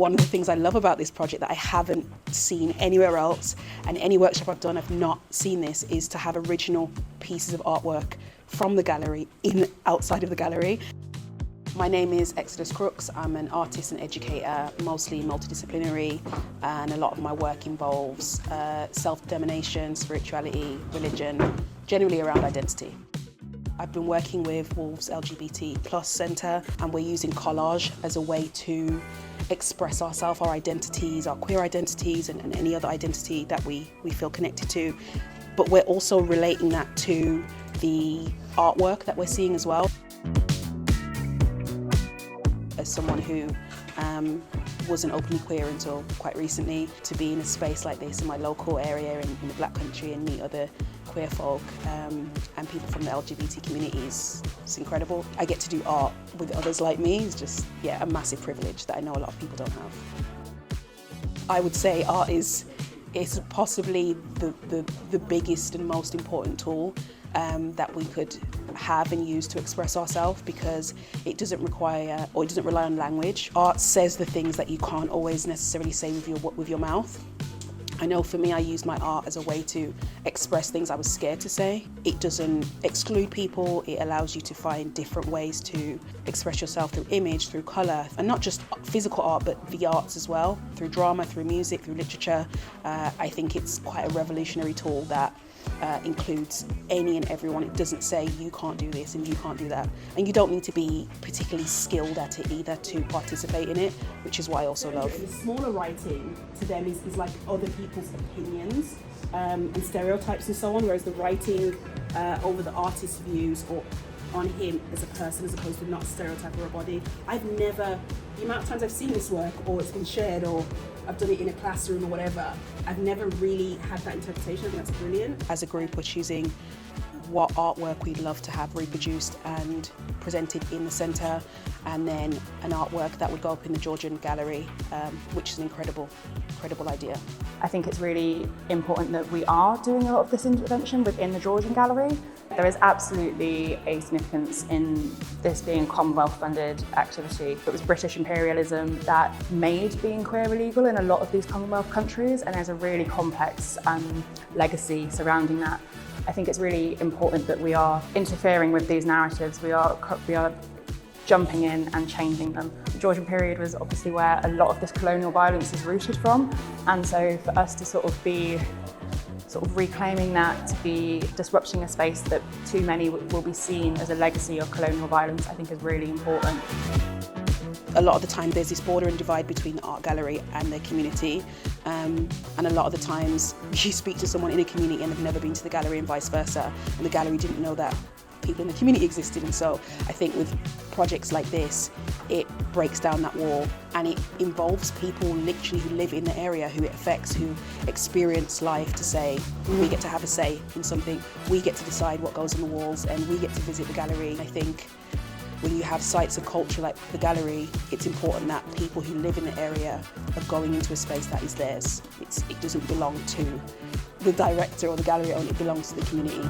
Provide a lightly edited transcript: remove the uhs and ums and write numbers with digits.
One of the things I love about this project that I haven't seen anywhere else, and any workshop I've done I've not seen this, is to have original pieces of artwork from the gallery outside of the gallery. My name is Exodus Crooks. I'm an artist and educator, mostly multidisciplinary, and a lot of my work involves self-determination, spirituality, religion, generally around identity. I've been working with Wolves LGBT+ Centre, and we're using collage as a way to express ourselves, our identities, our queer identities, and any other identity that we feel connected to. But we're also relating that to the artwork that we're seeing as well. As someone who wasn't openly queer until quite recently, to be in a space like this in my local area in the Black Country and meet other queer folk and people from the LGBT communities, it's incredible. I get to do art with others like me. It's just, yeah, a massive privilege that I know a lot of people don't have. I would say art is possibly the biggest and most important tool that we could have and use to express ourselves, because it doesn't require, or it doesn't rely on language. Art says the things that you can't always necessarily say with your mouth. I know for me, I use my art as a way to express things I was scared to say. It doesn't exclude people. It allows you to find different ways to express yourself through image, through colour, and not just physical art, but the arts as well, through drama, through music, through literature. I think it's quite a revolutionary tool that includes any and everyone. It doesn't say you can't do this and you can't do that. And you don't need to be particularly skilled at it either to participate in it, which is what I also love. The smaller writing to them is like other people's opinions and stereotypes and so on, whereas the writing over the artist's views or on him as a person, as opposed to not a stereotype or a body. The amount of times I've seen this work, or it's been shared, or I've done it in a classroom or whatever, I've never really had that interpretation. I think that's brilliant. As a group, we're choosing what artwork we'd love to have reproduced and presented in the centre, and then an artwork that would go up in the Georgian Gallery, which is an incredible idea. I think it's really important that we are doing a lot of this intervention within the Georgian Gallery. There is absolutely a significance in this being Commonwealth-funded activity. It was British imperialism that made being queer illegal in a lot of these Commonwealth countries, and there's a really complex legacy surrounding that. I think it's really important that we are interfering with these narratives. We are jumping in and changing them. The Georgian period was obviously where a lot of this colonial violence is rooted from, and so for us to sort of be reclaiming that, to be disrupting a space that too many will be seen as a legacy of colonial violence, I think is really important. A lot of the time there's this border and divide between the art gallery and their community, and a lot of the times you speak to someone in a community and they've never been to the gallery and vice versa, and the gallery didn't know that people in the community existed. And so I think with projects like this, it breaks down that wall, and it involves people literally who live in the area, who it affects, who experience life, to say, we get to have a say in something, we get to decide what goes on the walls, and we get to visit the gallery. I think when you have sites of culture like the gallery, it's important that people who live in the area are going into a space that is theirs. It doesn't belong to the director or the gallery owner, it belongs to the community.